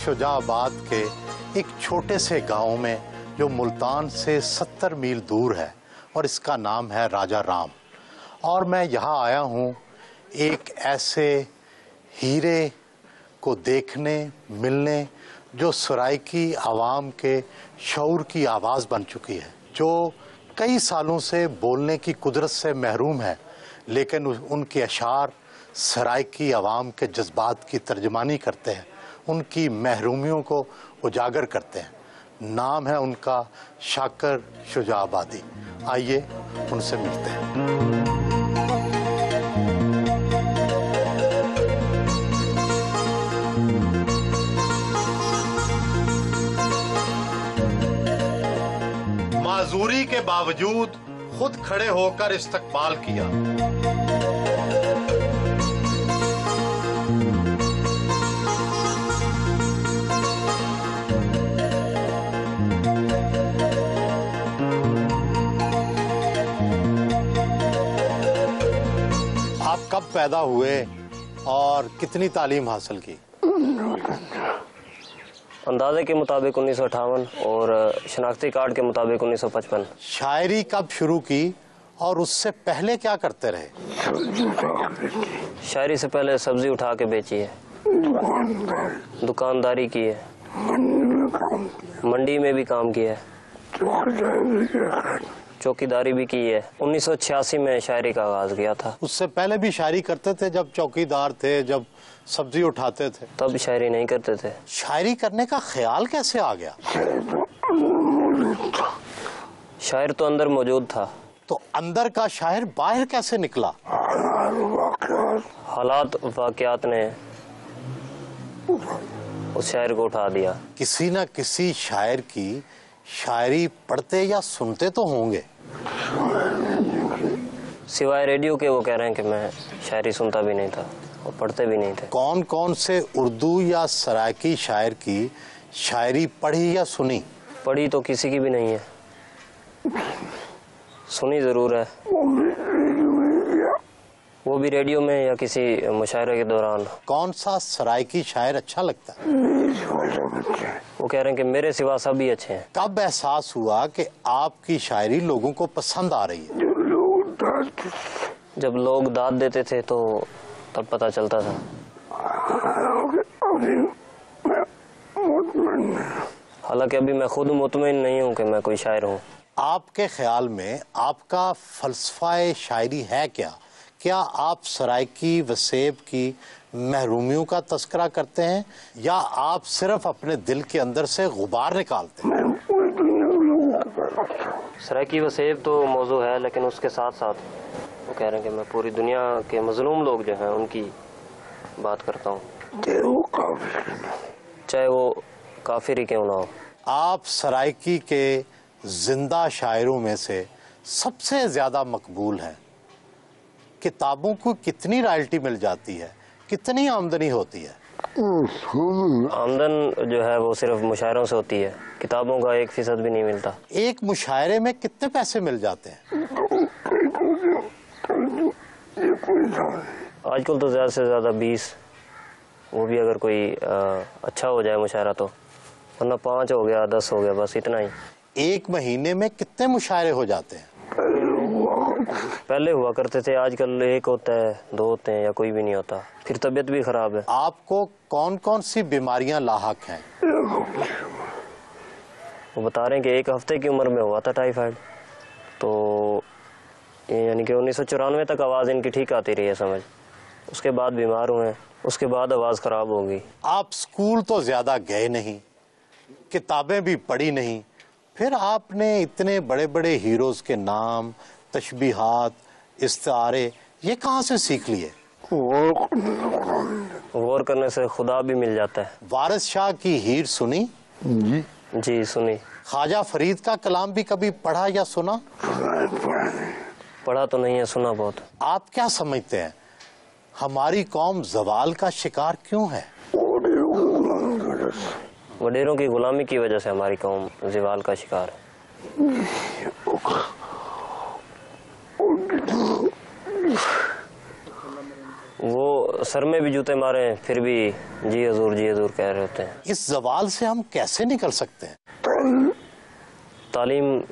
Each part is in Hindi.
शुजाबाद के एक छोटे से गांव में जो मुल्तान से 70 मील दूर है और इसका नाम है राजा राम। और मैं यहाँ आया हूँ एक ऐसे हीरे को देखने मिलने जो सराइकी आवाम के शऊर की आवाज़ बन चुकी है, जो कई सालों से बोलने की कुदरत से महरूम है, लेकिन उनके अशार सराइकी आवाम के जज्बात की तर्जमानी करते हैं, उनकी महरूमियों को उजागर करते हैं। नाम है उनका शाकर शुजाबादी। आइए उनसे मिलते हैं। माजूरी के बावजूद खुद खड़े होकर इस्तकबाल किया। आप कब पैदा हुए और कितनी तालीम हासिल की? अंदाजे के मुताबिक 1958 और शनाख्ती कार्ड के मुताबिक 1955। शायरी कब शुरू की और उससे पहले क्या करते रहे? शायरी से पहले सब्जी उठा के बेची है, दुकानदारी की है, मंडी में भी काम किया है, चौकीदारी भी की है। 1986 में शायरी का आगाज किया था। उससे पहले भी शायरी करते थे? जब चौकीदार थे, जब सब्जी उठाते थे, तब शायरी नहीं करते थे। शायरी करने का ख्याल कैसे आ गया? शायर तो अंदर मौजूद था। तो अंदर का शायर बाहर कैसे निकला? हालात वाकयात ने उस शायर को उठा दिया। किसी न किसी शायर की शायरी पढ़ते या सुनते तो होंगे। सिवाय रेडियो के वो कह रहे हैं कि मैं शायरी सुनता भी नहीं था और पढ़ते भी नहीं थे। कौन कौन से उर्दू या सराइकी शायर की शायरी पढ़ी या सुनी? पढ़ी तो किसी की भी नहीं है, सुनी जरूर है, वो भी रेडियो में या किसी मुशायरे के दौरान। कौन सा सराइकी शायर अच्छा लगता है? वो कह रहे हैं कि मेरे सिवा सभी अच्छे हैं। कब एहसास हुआ कि आपकी शायरी लोगों को पसंद आ रही है? जब लोग दाद देते थे तो तब पता चलता था। हालांकि अभी मैं खुद मुतमईन नहीं हूँ कि मैं कोई शायर हूँ। आपके ख्याल में आपका फलसफा शायरी है क्या? क्या आप सराइकी वसेब की महरूमियों का तस्करा करते हैं या आप सिर्फ अपने दिल के अंदर से गुबार निकालते हैं? सराइकी वसेब तो मौजू है, लेकिन उसके साथ साथ वो कह रहे हैं कि मैं पूरी दुनिया के मजलूम लोग जो हैं उनकी बात करता हूँ, चाहे वो काफिर ही क्यों ना हो। आप सराइकी के जिंदा शायरों में से सबसे ज्यादा मकबूल हैं। किताबों को कितनी रॉयल्टी मिल जाती है, कितनी आमदनी होती है? आमदन जो है वो सिर्फ मुशायरों से होती है, किताबों का 1% भी नहीं मिलता। एक मुशायरे में कितने पैसे मिल जाते हैं? आजकल तो ज़्यादा से ज़्यादा 20, वो भी अगर कोई अच्छा हो जाए मुशायरा तो, वरना 5 हो गया, 10 हो गया, बस इतना ही। एक महीने में कितने मुशायरे हो जाते हैं? पहले हुआ करते थे, आजकल 1 होता है, 2 होते हैं या कोई भी नहीं होता, फिर तबीयत भी खराब है। आपको कौन कौन सी बीमारियां लाहक हैं? वो बता रहे हैं कि 1 हफ्ते की उम्र में हुआ था टाइफाइड, तो यानी कि 1994 तक आवाज़ इनकी ठीक आती रही है समझ। उसके बाद बीमार हुए, उसके बाद आवाज़ ख़राब हो गई। आप स्कूल तो ज़्यादा गए नहीं, किताबें भी पढ़ी नहीं, फिर आपने इतने बड़े बड़े हीरोज़ के नाम, तशबीहात, इस्तारे ये कहाँ से सीख लिए? गौर करने से खुदा भी मिल जाता है। वारिस शाह की हीर सुनी? जी सुनी। ख्वाजा फरीद का कलाम भी कभी पढ़ा या सुना? पढ़ा तो नहीं है, सुना बहुत। आप क्या समझते हैं हमारी कौम ज़वाल का शिकार क्यों है? वडेरों की गुलामी की वजह से हमारी कौम ज़वाल का शिकार है। वो सर में भी जूते मारे फिर भी जी हजूर कह रहे होते हैं। इस जवाल से हम कैसे निकल सकते हैं? तालीम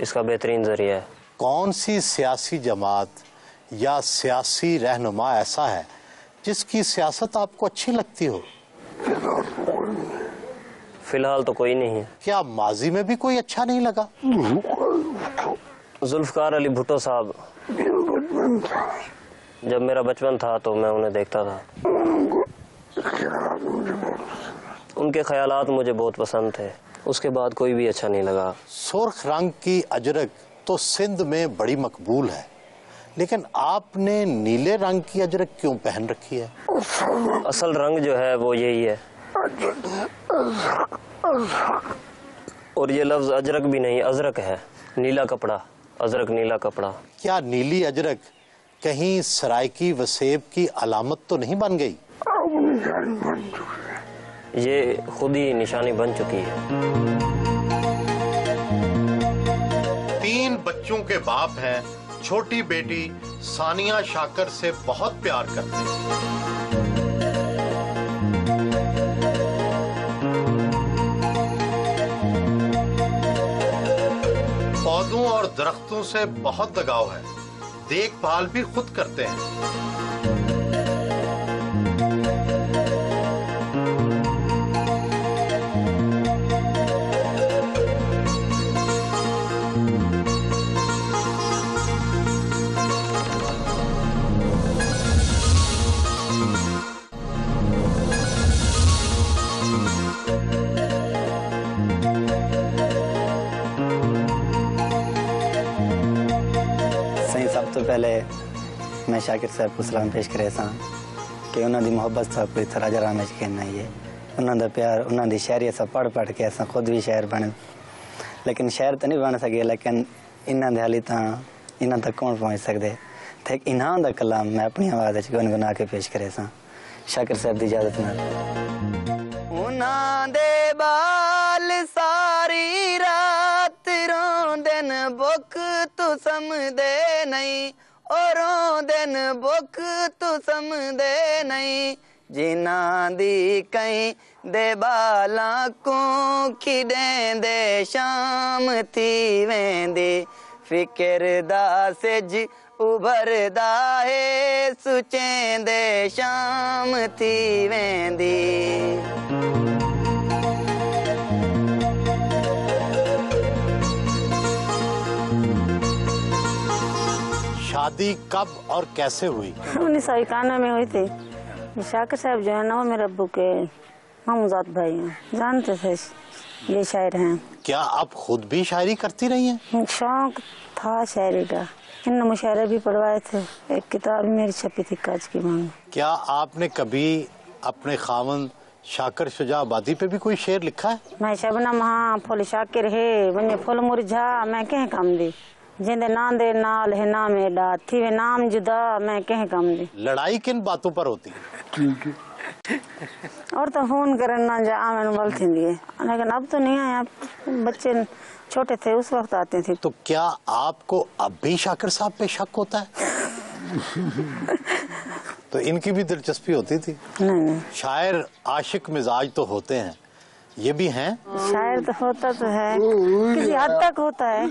इसका बेहतरीन जरिया है। कौन सी सियासी जमात या सियासी रहनुमा ऐसा है जिसकी सियासत आपको अच्छी लगती हो? फिलहाल तो कोई नहीं है। क्या माजी में भी कोई अच्छा नहीं लगा? जुल्फकार अली भुट्टो साहब, जब मेरा बचपन था तो मैं उन्हें देखता था, उनके ख्यालात मुझे बहुत पसंद थे। उसके बाद कोई भी अच्छा नहीं लगा। सुर्ख रंग की अजरक तो सिंध में बड़ी मकबूल है, लेकिन आपने नीले रंग की अजरक क्यों पहन रखी है? असल रंग जो है वो यही है, और ये लफ्ज अजरक भी नहीं, अजरक है, नीला कपड़ा, अजरक नीला कपड़ा। क्या नीली अजरक कहीं सराइकी वसेब की अलामत तो नहीं बन गई? ये खुद ही निशानी बन चुकी है। 3 बच्चों के बाप हैं। छोटी बेटी सानिया शाकर से बहुत प्यार करते हैं। पौधों और दरख्तों से बहुत लगाव है, देखभाल भी खुद करते हैं। सब तो पहले मैं शाकिर साहब को सलाम पेश करे सा कि उन्होंने मुहब्बत साहब को इतना राजा राम कहना ही है। उन्होंने प्यार, उन्होंने शायरी अस पढ़ के अस खुद भी शायर बने, लेकिन शायर तो नहीं बन सके, लेकिन इन्होंने हाली इन्हों तक कौन पहुँच सकते थे। इन्हों का कलाम मैं अपनी आवाज़ गुनगुना के पेश करे सा शाकिर साहब की इजाजत नाल। उन्हां दे बाल सारी रात रोंदे न बुक तू समझदे नहीं, और रोंदे न बुक तू समझदे नहीं, जिन्हां दी कई दे बालां को खिडेंदे शाम थी वेंदी, फिक्र दा सिज उभरदा है सुचेंदे शाम थी वेंदी। शादी कब और कैसे हुई? 1991 में हुई थी। शाकिर साहब जो है ना वो मेरे अब्बू के मामूजात भाई हैं, जानते थे, ये शायर हैं। क्या आप खुद भी शायरी करती रही हैं? शौक था शायरी का, इन मुशायरे भी पढ़वाए थे। एक किताब मेरी छपी थी काज की मांग। क्या आपने कभी अपने खावन शाकिर शुजा आबादी पे भी कोई शेर लिखा है? मैं शबनम हाँ फुल शाकिर है वने फुल मुरझा मैं कह काम दी, जिंदे नांदे नाल है नाम एडा थी वे नाम जुदा मैं कह काम दी। लड़ाई किन बातों पर होती है? और तो फोन करन ना जा आमन बोल थी, लेकिन अब तो नहीं आया, बच्चे छोटे थे उस वक्त आते थे। तो क्या आपको अब भी शाकिर साहब पे शक होता है? तो इनकी भी दिलचस्पी होती थी? नहीं। शायर आशिक मिजाज तो होते हैं, ये भी हैं? शायर तो होता तो है, किसी हद तक होता है।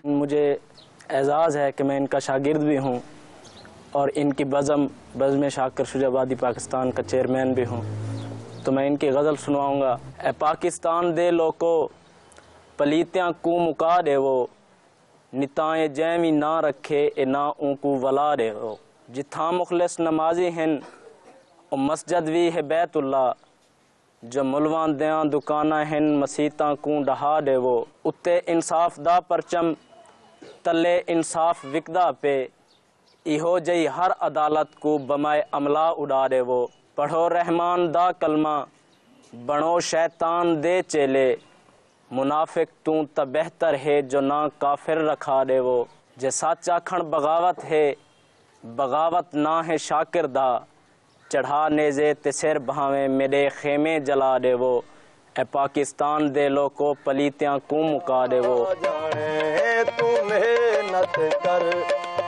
मुझे एजाज़ है कि मैं इनका शागिर्द भी हूँ और इनकी बज़्म शाकिर शुजा आबादी पाकिस्तान का चेयरमैन भी हूँ। तो मैं इनकी गज़ल सुनवाऊँगा। ए पाकिस्तान दे लोको पलीतियाँ कू मुका दे वो, निताए जैमी ना रखे ए ना ऊँकू वला दे वो, जिथा मुखलिस नमाजी हैं और मस्जिद भी है बैतुल्ला, जो मुलवान दियाँ दुकाना हैं मसीता कू डहा दे वो, उत्ते इंसाफ दा परचम तले इंसाफ विकदा पे, इहो जई हर अदालत को बमाए अमला उड़ा दे वो, पढ़ो रहमान दा कलमा बनो शैतान दे चेले, मुनाफिक तू त बेहतर है जो ना काफिर रखा दे वो, जे साचा खण बगावत है बगावत ना है शाकिर दा, चढ़ा नेजे ते सिर बहावे मेरे खेमे जला दे वो, ए पाकिस्तान दे लोको पलीतियां कू मुका दे वो। मेहनत कर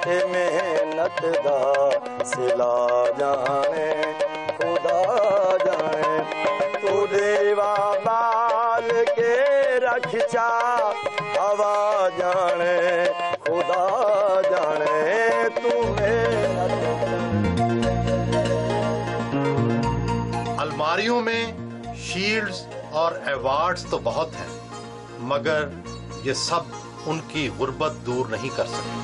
ते मेहनत दा सिला जाने खुदा जाने तू देवा बाल के रक्षा हवा जाने खुदा जाने तू मेहनत। अलमारियों में शील्ड्स और अवार्ड्स तो बहुत हैं, मगर ये सब उनकी गुर्बत दूर नहीं कर सके।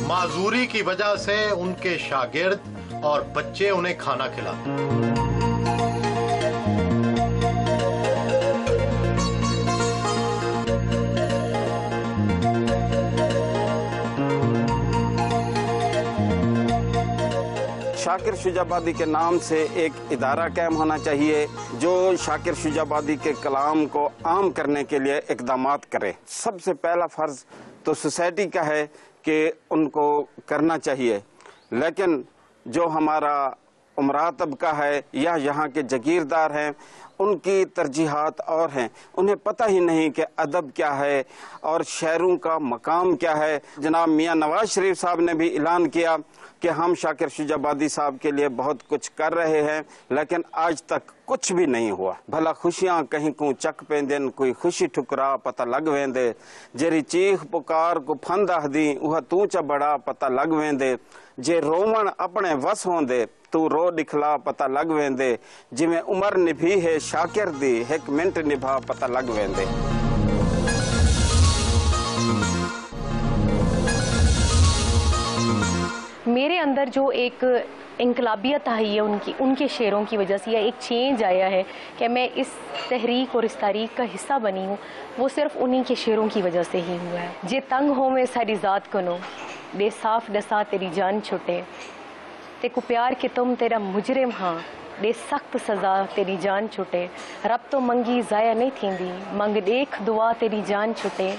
माजूरी की वजह से उनके शागिर्द और बच्चे उन्हें खाना खिलाते। शाकिर शुजाबादी के नाम से एक इदारा कायम होना चाहिए जो शाकिर शुजाबादी के कलाम को आम करने के लिए इकदामात करे। सबसे पहला फ़र्ज़ तो सोसाइटी का है कि उनको करना चाहिए, लेकिन जो हमारा उमरा तबका है या यहाँ के जागीरदार हैं उनकी तरजीहात और हैं, उन्हें पता ही नहीं कि अदब क्या है और शायरों का मकाम क्या है। जनाब मियाँ नवाज शरीफ साहब ने भी ऐलान किया कि हम शाकिर शुजाबादी साहब के लिए बहुत कुछ कर रहे हैं, लेकिन आज तक कुछ भी नहीं हुआ। भला खुशियां कहीं को चक पेंदन, कोई खुशी ठुकरा पता लग वेंदे, जेरी चीख पुकार को फंद आखदी वह तू च बड़ा पता लग वेंदे, जे रोवण अपने वस होंदे तू रो दिखला पता लग वेंदे, जिमें उम्र निभी है शाकिर दी एक मिनट निभा पता लग वेंदे। मेरे अंदर जो एक इंकलाबियत आई है उनके शेरों की वजह से, या एक चेंज आया है कि मैं इस तहरीक और इस तारीख का हिस्सा बनी हूँ, वो सिर्फ उन्हीं के शेरों की वजह से ही हुआ है। जे तंग हो मैं सारी ज़ात कनो, दे साफ डसा तेरी जान छुटे, ते को प्यार के तुम तेरा मुजरिम हाँ, दे सख्त सज़ा तेरी जान छुटे, रब तो मंगी ज़ाया नहीं थींदी, मंग देख दुआ तेरी जान छुटे,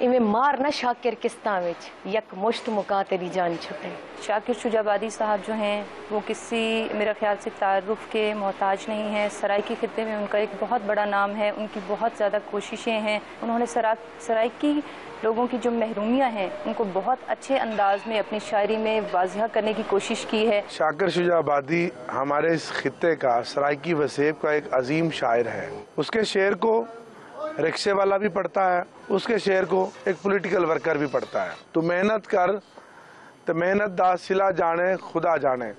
इवें मार न शाकिर किस्तां विच यक मुश्त मुका तेरी जान छुटे। शाकिर शुजाबादी साहब जो हैं वो किसी मेरा ख्याल से तारुफ के मोहताज नहीं हैं। सराइकी खित्ते में उनका एक बहुत बड़ा नाम है, उनकी बहुत ज़्यादा कोशिशें हैं। उन्होंने सराइकी लोगों की जो महरूमियाँ हैं उनको बहुत अच्छे अंदाज में अपनी शायरी में वाज़ह करने की कोशिश की है। शाकिर शुजाबादी हमारे इस खित्ते का, सराइकी वसेब का एक अजीम शायर है। उसके शेर को रिक्शे वाला भी पढ़ता है, उसके शेर को एक पॉलिटिकल वर्कर भी पढ़ता है। तो मेहनत कर तो मेहनत दा सिला जाने खुदा जाने,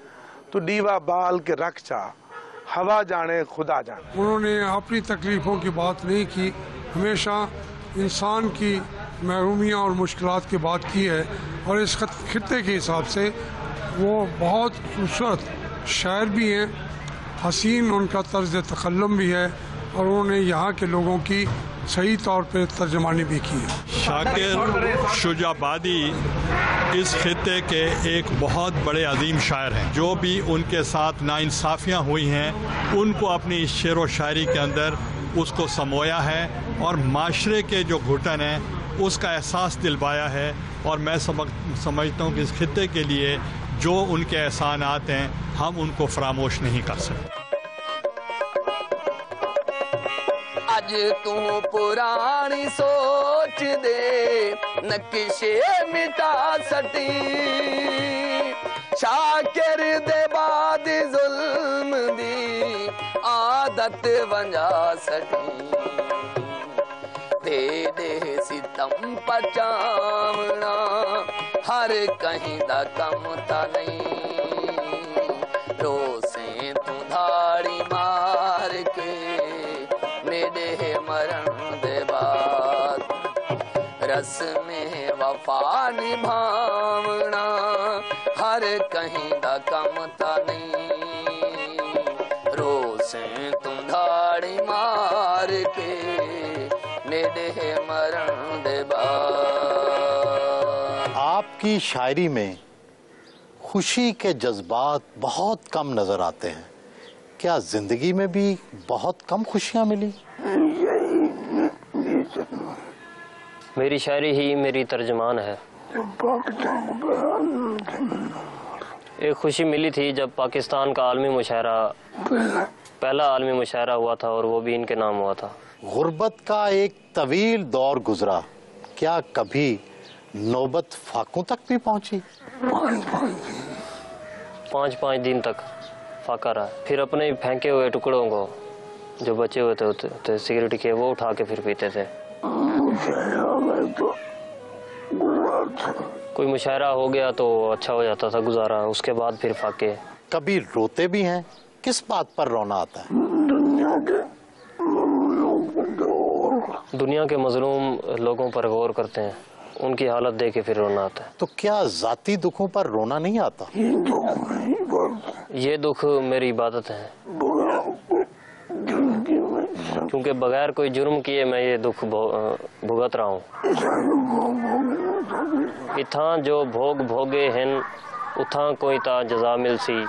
तो दीवा बाल के रख चा हवा जाने खुदा जाने। उन्होंने अपनी तकलीफ़ों की बात नहीं की, हमेशा इंसान की महरूमियाँ और मुश्किलात की बात की है। और इस खित्ते के हिसाब से वो बहुत खूबसूरत शायर भी हैं, हसीन उनका तर्ज तकल्लुम भी है, और उन्होंने यहाँ के लोगों की सही तौर पे तर्जमानी भी की है। शाकिर शुजाबादी इस खित्ते के एक बहुत बड़े अजीम शायर हैं। जो भी उनके साथ नाइंसाफ़ियाँ हुई हैं उनको अपनी शेर व शायरी के अंदर उसको समोया है और माशरे के जो घुटन हैं उसका एहसास दिलवाया है। और मैं समझता हूँ कि इस खित्ते के लिए जो उनके एहसानात हैं हम उनको फरामोश नहीं कर सकते। आज तू पुरानी सोच दे नक्शे मिटा सटी, शाकिर दे बाद जुल्म दी आदत वंजा सटी, दे दे सितम पचावना हर कहीं दा कम ता नहीं, रोसे तू धाड़ी मार के मेरे मरण दे बाद, रस में वफा निभावना हर कहीं दा कम ता नहीं, रोसे तुम धाड़ी मार के मेरे मरण दे बाद। आपकी शायरी में खुशी के जज्बात बहुत कम नजर आते हैं, क्या जिंदगी में भी बहुत कम खुशियां मिली? मेरी शायरी ही मेरी तर्जमान है। एक खुशी मिली थी जब पाकिस्तान का आलमी मुशायरा, पहला आलमी मुशायरा हुआ था और वो भी इनके नाम हुआ था। गुर्बत का एक तवील दौर गुजरा, क्या कभी नौबत फाकों तक भी पहुंची? 5 दिन तक फाका रहा। फिर अपने फेंके हुए टुकड़ों को जो बचे हुए थे सिगरेट के, वो उठा के फिर पीते थे। कोई मुशायरा हो गया तो अच्छा हो जाता था गुजारा, उसके बाद फिर फाके। कभी रोते भी हैं? किस बात पर रोना आता है? दुनिया के मजलूम लोगों पर गौर करते हैं, उनकी हालत देख के फिर रोना आता है। तो क्या जाती दुखों पर रोना नहीं आता? ये दुख मेरी इबादत है, क्योंकि बगैर कोई जुर्म किए मैं ये दुख भुगत रहा हूँ। इथां जो भोग भोगे हैं उथां कोई ता जजा मिलसी,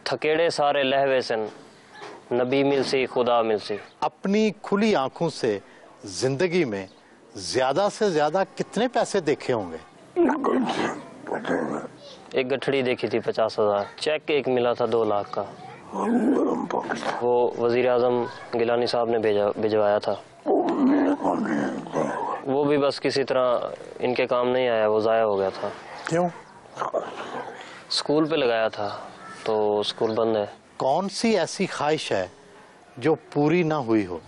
थकेड़े सारे लहवे सन नबी मिलसी खुदा मिलसी। अपनी खुली आंखों से जिंदगी में ज्यादा से ज्यादा कितने पैसे देखे होंगे? एक गठड़ी देखी थी 50,000, चेक एक मिला था 2 लाख का, वो वजीर आजम गिलानी साहब ने भिजवाया था। वो भी बस किसी तरह इनके काम नहीं आया, वो ज़ाया हो गया था। क्यों? स्कूल पे लगाया था तो स्कूल बंद है। कौन सी ऐसी ख्वाहिश है जो पूरी ना हुई हो?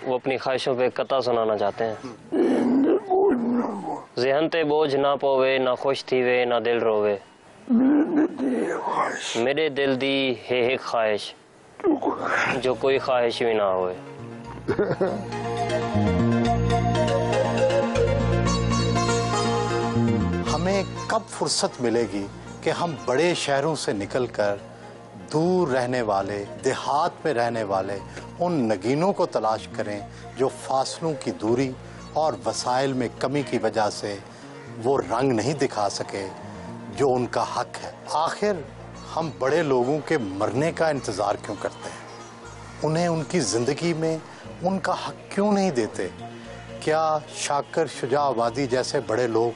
वो अपनी ख्वाहिशों पे कता सुनाना चाहते हैं। ज़हन ते बोझ ना पोवे, ना खुश थी वे, ना दिल रोवे, मेरे दिल दी है ख्वाहिश जो कोई ख्वाहिश भी ना होए। हमें कब फुर्सत मिलेगी कि हम बड़े शहरों से निकलकर दूर रहने वाले, देहात में रहने वाले उन नगीनों को तलाश करें जो फासलों की दूरी और वसाइल में कमी की वजह से वो रंग नहीं दिखा सके जो उनका हक है। आखिर हम बड़े लोगों के मरने का इंतज़ार क्यों करते हैं? उन्हें उनकी ज़िंदगी में उनका हक क्यों नहीं देते? क्या शाकिर शुजा आबादी जैसे बड़े लोग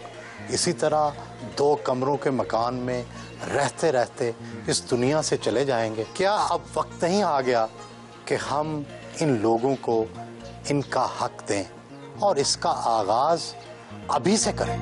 इसी तरह 2 कमरों के मकान में रहते रहते इस दुनिया से चले जाएंगे? क्या अब वक्त नहीं आ गया कि हम इन लोगों को इनका हक दें और इसका आगाज़ अभी से करें?